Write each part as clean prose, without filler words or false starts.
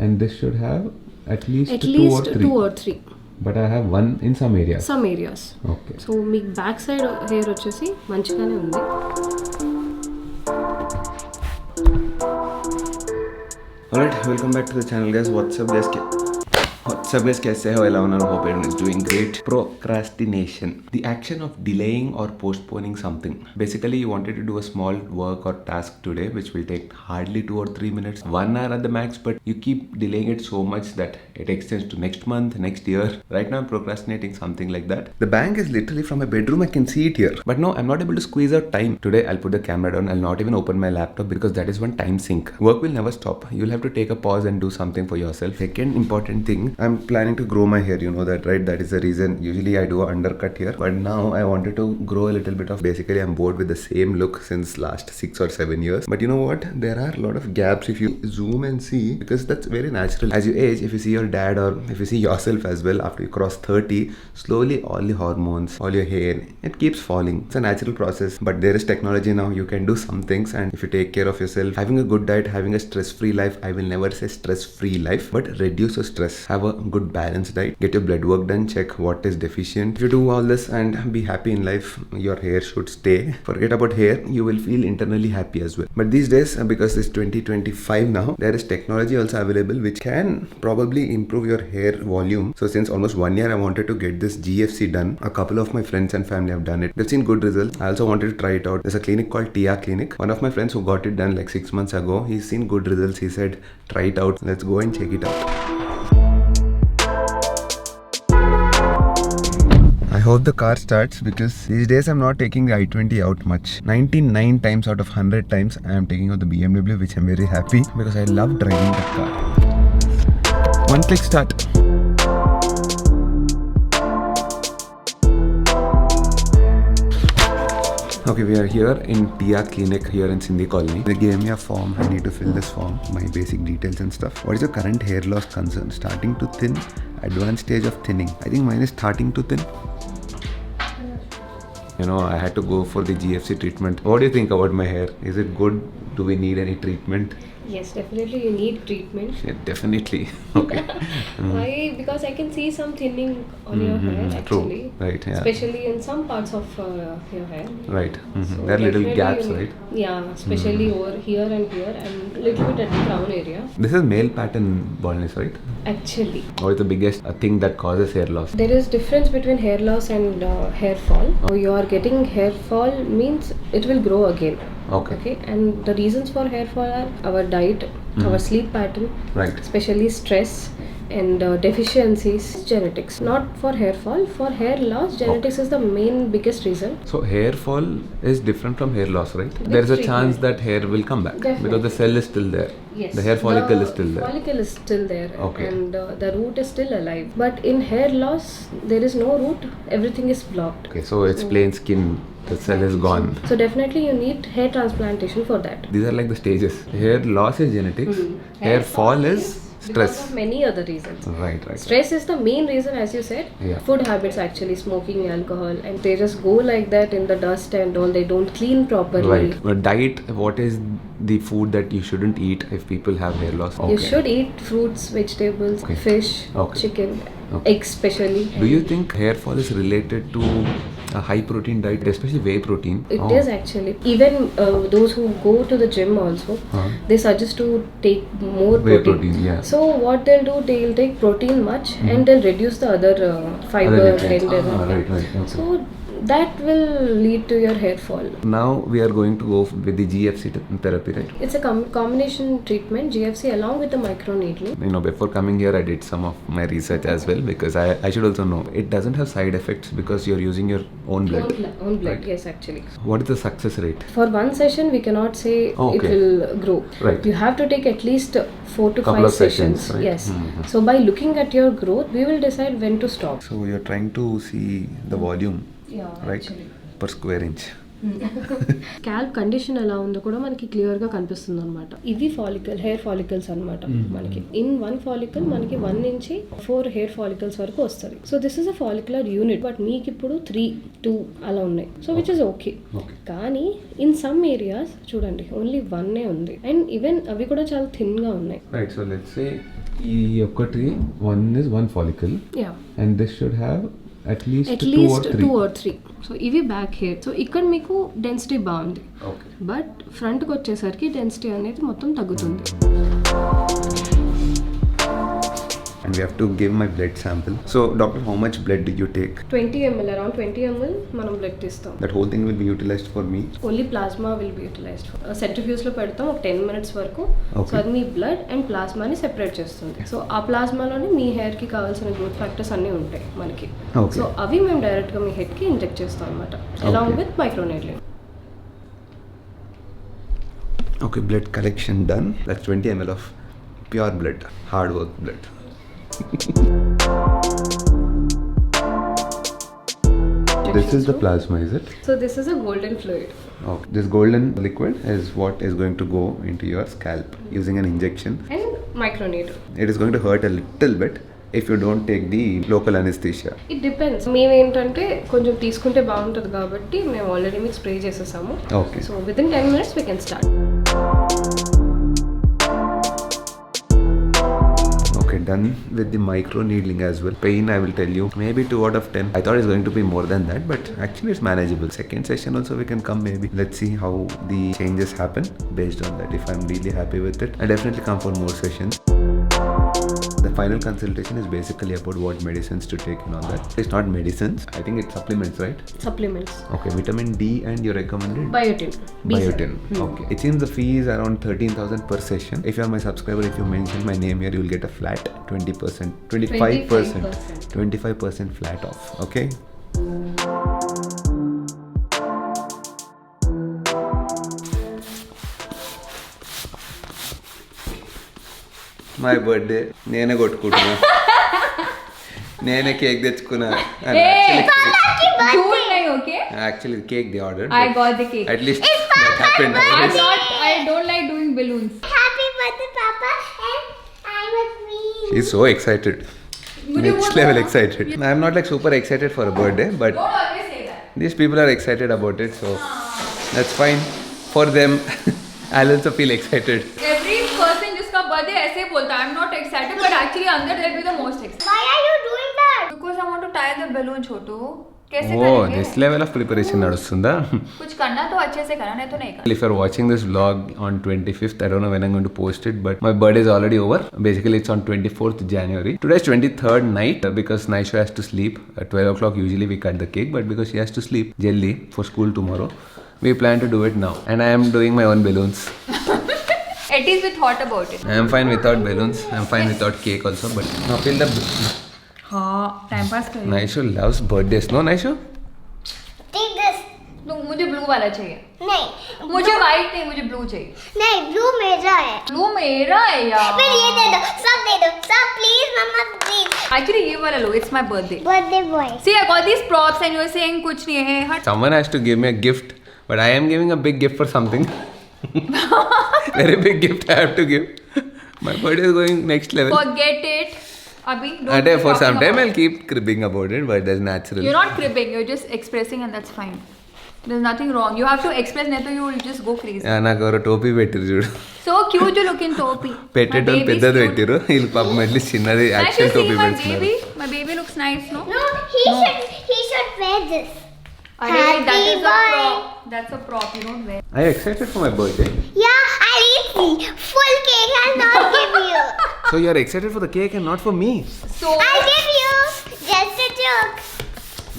And this should have at least two or three. But I have one in some areas. Okay. So మీకు back side hair వచ్చేసి మంచిగానే ఉంది. Alright, welcome back to the channel guys. What's up guys? कैसे हो? Hope everyone is doing great. Procrastination, the action of delaying or postponing something. Basically, you wanted to do a small work or task today which will take hardly 2 or 3 minutes, 1 hour at the max, but you keep delaying it so much that it extends to next month, next year. Right now I'm procrastinating something like that. The bank is literally from my bedroom. I can see it here, but no, I'm not able to squeeze out time. Today I'll put the camera down. I'll not even open my laptop because that is one time sink. Work will never stop. You'll have to take a pause and do something for yourself. Second important thing, I'm planning to grow my hair, you know that, right? That is the reason usually I do an undercut here, but now I wanted to grow a little bit of, basically I'm bored with the same look since last 6 or 7 years. But you know what, there are a lot of gaps if you zoom and see, because that's very natural. As you age, if you see your dad or if you see yourself as well, after you cross 30, slowly all the hormones, all your hair, it keeps falling. It's a natural process, but there is technology now. You can do some things, and if you take care of yourself, having a good diet, having a stress-free life, I will never say stress-free life, but reduce your stress, have a good balanced diet, get your blood work done, check what is deficient. If you do all this and be happy in life, your hair should stay. Forget about hair, you will feel internally happy as well. But these days, because it's 2025 now, there is technology also available which can probably improve your hair volume. So since almost 1 year I wanted to get this GFC done. A couple of my friends and family have done it. They've seen good results. I also wanted to try it out. There's a clinic called TIA Clinic. One of my friends who got it done like 6 months ago, he's seen good results. He said try it out. Let's go and check it out. I hope the car starts, because these days I'm not taking the i20 out much. 99 times out of 100 times I am taking out the BMW, which I'm very happy because I love driving that car. One click start. Okay, we are here in TIA Clinic here in Sindhi Colony. They gave me a form. I need to fill this form, my basic details and stuff. What is your current hair loss concern? Starting to thin, advanced stage of thinning. I think mine is starting to thin. You know, I had to go for the GFC treatment. What do you think about my hair? Is it good? Do we need any treatment? Yes, definitely you need treatment. Yeah, definitely. Okay. Why? Because I can see some thinning on your hair actually. True. Right, yeah. Especially in some parts of your hair. Right. So there are little gaps, right? Yeah, especially over here and little bit at the crown area. This is male pattern baldness, right? Actually. What is the biggest thing that causes hair loss? There is difference between hair loss and hair fall. You are getting hair fall means it will grow again. Okay. And the reasons for hair fall are our diet, our sleep pattern, right, especially stress and deficiencies, genetics. Not for hair fall, for hair loss, genetics is the main biggest reason. So hair fall is different from hair loss, right? There is a chance that hair will come back. Definitely. Because the cell is still there. Yes. The hair follicle is still there. Follicle is still there. Okay. And the root is still alive. But in hair loss, there is no root. Everything is blocked. Okay, so it's plain skin. The cell is gone. So definitely you need hair transplantation for that. These are like the stages. Hair loss is genetics. Hair fall is stress. Because of many other reasons. Right. Stress is the main reason, as you said. Yeah. Food habits, actually, smoking, alcohol, and they just go like that in the dust and all. They don't clean properly. Right. But diet, what is the food that you shouldn't eat if people have hair loss? Okay. You should eat fruits, vegetables, fish, chicken, eggs especially. Do you think hair fall is related to a high protein diet, especially whey protein? It is actually. Even those who go to the gym also, they suggest to take more whey protein. Yeah. So what they'll do, they'll take protein much and they'll reduce the other fiber and right. Okay. So that will lead to your hair fall. Now we are going to go with the GFC therapy, right? It's a combination treatment, GFC along with the microneedling. You know, before coming here I did some of my research as well, because I should also know it doesn't have side effects because you're using your own blood. Own blood, right? yes, actually. What is the success rate? For one session we cannot say it will grow. Right. You have to take at least 4 to 5 sessions. Right? Yes. So by looking at your growth, we will decide when to stop. So you're trying to see the volume, right? Actually. Per square inch. Scalp condition ఎలా ఉందో కూడా మనకి clear గా కనిపిస్తుంది అనమాట. ఇవి follicle hair follicles అనమాట. మనకి ఇన్ వన్ ఫాలికల్ మనకి 1 నుంచి 4 హెయిర్ ఫాలికల్స్ వరకు వస్తుంది. So this is a follicular unit, but మీకు ఇప్పుడు 3, 2 అలా ఉన్నాయి. So which is okay. కానీ ఇన్ సమ్ ఏరియాస్ చూడండి ఓన్లీ 1 ఉంది, అండ్ ఈవెన్ అవి కూడా చాలా థిన్ గా ఉన్నాయి. Right. So let's say One is one follicle. Yeah. And this should have at least At 2 least or 3. 2 or 3. So ఇవి back hair. So ఇక్కడ మీకు డెన్సిటీ బాగుంది, Okay. బట్ ఫ్రంట్కి వచ్చేసరికి డెన్సిటీ అనేది మొత్తం తగ్గుతుంది. And we have to give my blood sample. So doctor, how much blood did you take? 20 ml, around 20 ml మనం బ్లడ్ తీస్తాం. That whole thing will be utilized for me? Only plasma will be utilised. సెంట్రిఫ్యూజ్లో పెడతాం ఒక 10 minutes వరకు. Okay. So అది మీ blood and ప్లాస్మాని separate చేస్తుంది. సో ఆ ప్లాస్మాలోని మీ హెయిర్కి కావాల్సిన గ్రోత్ ఫ్యాక్టర్స్ అన్నీ ఉంటాయి మనకి. Okay. సో అవి మేము డైరెక్ట్గా మీ హెడ్కి ఇంజెక్ట్ చేస్తాం అనమాట, along with microneedling. Okay, blood collection done. That's 20 ml of pure blood, hard work blood. This is the plasma, is it? So this is a golden fluid. Okay. This golden liquid is what is going to go into your scalp using an injection. And microneedle. It is going to hurt a little bit if you don't take the local anesthesia. It depends. మేము ఏంటంటే కొంచెం తీసుకుంటే బాగుంటుంది కాబట్టి మేము already మీకు spray చేసేసాము. Okay. So within 10 minutes we can start. Okay, done with the micro needling as well. Pain, I will tell you, maybe 2 out of 10. I thought it's going to be more than that, but actually it's manageable. Second session also we can come maybe. Let's see how the changes happen. Based on that, if I'm really happy with it, I'll definitely come for more sessions. The final consultation is basically about what medicines to take and all that. It's not medicines. I think it's supplements, right? Supplements. Okay, vitamin D and you recommended? Biotin. Biotin. Okay. It seems the fee is around 13,000 per session. If you are my subscriber, if you mention my name here, you will get a flat 20%, 25%, 25% flat off. Okay. My birthday, నేనే కొట్టుకుంటున్నా, నేనే cake తెచ్చుకున్నా. Actually cake they ordered. I got the cake. At least that happened. I don't like doing balloons. Happy birthday, Papa, and I'm a queen. She's so excited. Next level excited. I'm not like super excited for a birthday, but Don't always say that. these people are excited about it, so that's fine for them. I'll also feel excited. Every person जिसका birthday ऐसे बोलता है, I'm not excited, but actually अंदर they'll be the most excited. Why are you doing that? Because I want to tie the balloon छोटू. कैसे Oh, करेंगे? this level of preparation nadustunda. कुछ करना तो अच्छे से करना, नहीं तो नहीं करना. If you're watching this vlog on 25th, I don't know when I'm going to post it, but my birthday is already over. Basically, it's on 24th January. Today is 23rd night because Naisha has to sleep. At 12 o'clock, usually we cut the cake, but because she has to sleep jelly for school tomorrow, we plan to do it now. And I am doing my own balloons. At least we thought about it. I am fine without balloons. I am fine without cake also, but now feel the... हाँ, time pass करिए. Naisha loves birthdays. No, Naisha? Take this. तो मुझे blue वाला चाहिए. नहीं, मुझे white नहीं, मुझे blue चाहिए. नहीं, blue मेरा है. Blue मेरा है यार. फिर ये दे दो, सब दे दो, सब please, मम्मा please. Actually ये वाला लो. It's my birthday. Birthday boy. See, I got these props and you're saying कुछ नहीं है. हट. Someone has to give me a gift, but I am giving a big gift for something. Very big gift I have to give. My birthday is going next level. Forget it. Abhi, don't And be for talking some time about I'll keep cribbing about it, but that's natural. You're not cribbing, you're just expressing and that's fine. There's nothing wrong. You have to express, never you will just go crazy. నాకు ఎవరో టోపీ పెట్టిరు చూడు. So cute you look in topi. పెట్టేటోళ్ళు పెద్దది పెట్టిరు, వీళ్ళు పాపం at least చిన్నది Nice to యాక్చువల్ see టోపీ my పెడుతున్నారు. baby. My baby looks nice, no? No, he should wear this. Arey, that Happy is a boy. prop. That's a prop, you don't wear. Are you excited for my birthday? Yeah, I'll eat the full cake and not give you. So you are excited for the cake and not for me? So, I'll give you. Just a joke.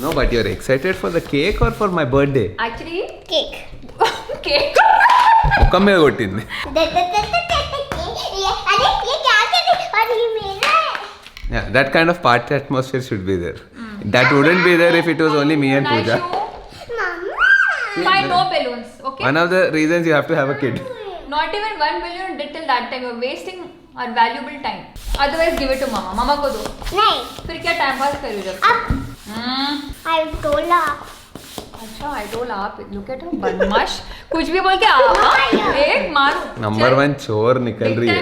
No, but you are excited for the cake or for my birthday? actually, Cake. cake. ముఖం మీద కొట్టింది. अरे ये क्या कर रही? और ये मेरा है. Yeah, that kind of party atmosphere should be there. That wouldn't be there if it was only me and Nice Pooja. show. Mama. Fine, no balloons, okay? One of the reasons you have to have a kid. Not even 1 billion did till that time. You're wasting our valuable time. Otherwise, give it to mama. Mama को दो. नहीं. फिर क्या time pass करो जब? अब I told her. अच्छा, I told आप. Look at her, बदमाश. कुछ भी बोल के आप एक मारो. Number one चोर निकल रही है.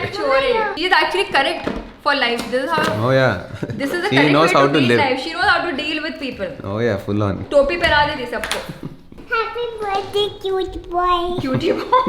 She is actually correct for life. This is how. Oh yeah. This is the She correct knows way how to to be live. life. She knows how to deal with people. Oh yeah, full on. टोपी पहना देती सबको. Happy birthday, cute boy. Cutie boy.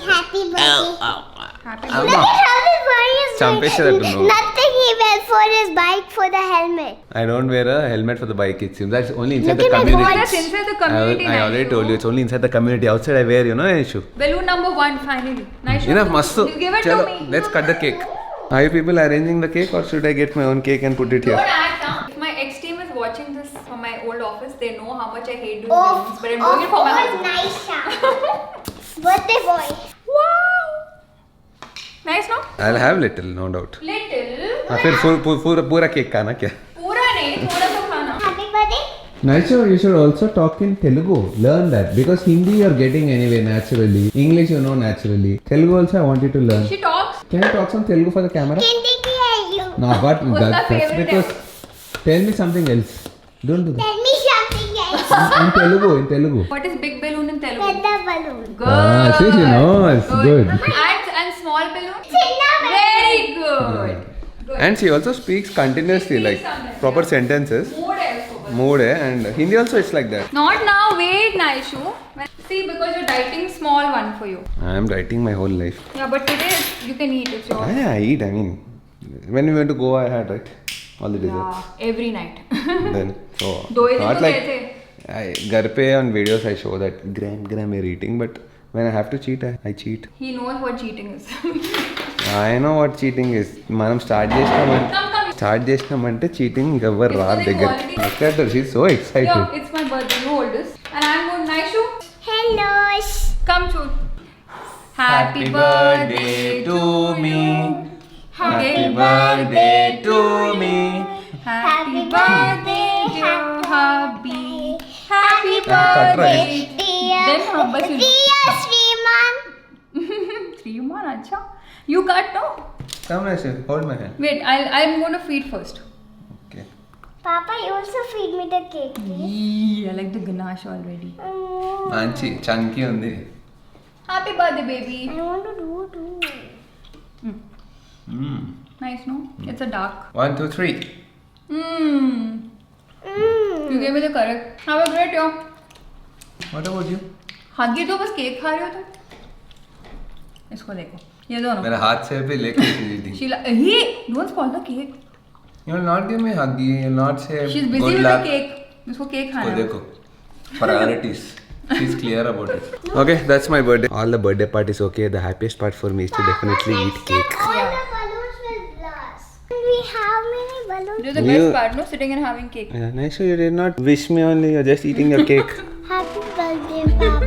Happy birthday. Happy Look birthday. at how this boy is Champeshwar to know. nothing he wears for his bike for the helmet. I don't wear a helmet for the bike, it seems. That's only inside Look the at my community. That's inside the community. I already told you, it's only inside the community. Outside I wear, issue. Balloon number 1 finally. Nice. Enough, mastu. You give it Chalo, to me. let's cut the cake. Are you people arranging the cake or should I get my own cake and put it Don't here? act, huh? If my ex team is watching this from my old office, they know how much I hate doing Oh, balloons. But I'm doing it for my husband. nice. Birthday boy. Wow. Nice, no? I'll have little, no doubt. Little. फिर पूरा cake खाना क्या? पूरा नहीं, थोड़ा सा खाना. Happy birthday. Nacho, you should also talk in Telugu. Learn that because Hindi you're getting anyway naturally. English you know naturally. Telugu also I want you to learn. She talks. Can you talk some Telugu for the camera? Hindi ki hai you. No, but What's the that's favorite because. Tell me something else. Don't do that. Tell me something else. In Telugu. What is big balloon in Telugu? Panda balloon. Good. Ah, see, she knows. Good. And small balloon? Chinna balloon. Very good. Good. And she also speaks continuously, like proper sentences. Mood hai usko bas. Mood hai, and Hindi also it's like that. Not now, wait, Naishu. See, because you're dieting small one for you. I am writing my whole life. Yeah, but today you can eat, it's yours. Yeah, I eat. I mean, when we went to Goa, I had right all the desserts. Yeah, every night. Then so दो ही दिन not तो like गए थे. घर पे on videos I show that gram we're eating, but when I have to cheat, I cheat. He knows what cheating is. I know what cheating is. మనం start చేసినామంటే cheating ఇంకెవ్వరు రాదు దగ్గర. Look at her, she's so excited. Yeah, it's my birthday, you hold this. And I'm going, Naishu, Hello. come to. Happy birthday to me. Happy birthday to me. Happy birthday, dear hubby. Happy cut right. birthday. Then hubba should do. Dear Sriman. Sriman, acha. You cut, no? Come Naishu, hold my hand. Wait, I'm going to feed first. Okay. Papa, you also feed me the cake. Eee, I like the ganache already. మంచి chunky ఉంది. Happy birthday, baby. I want to do too. Nice, no? It's a dark. 1, 2, 3. You gave me the correct. Have a great year. What about you? हगी तो बस cake खा रहे हो तुम. इसको देखो. ये दोनों. मेरा हाथ से भी लेके eating. Sheila, hey, don't spoil the cake. You will not give me hug. You will not say She's busy good with luck. the cake. इसको केक खाना को है. देखो. Priorities. She's clear about it. Okay, that's my birthday. All the birthday part is okay. The happiest part for me is to definitely eat cake. All the balloons will blast. We have many balloons. You're the You- best part, no? Sitting and having cake. Yeah, nice. You did not wish me only. You're just eating your cake. Happy birthday, Papa.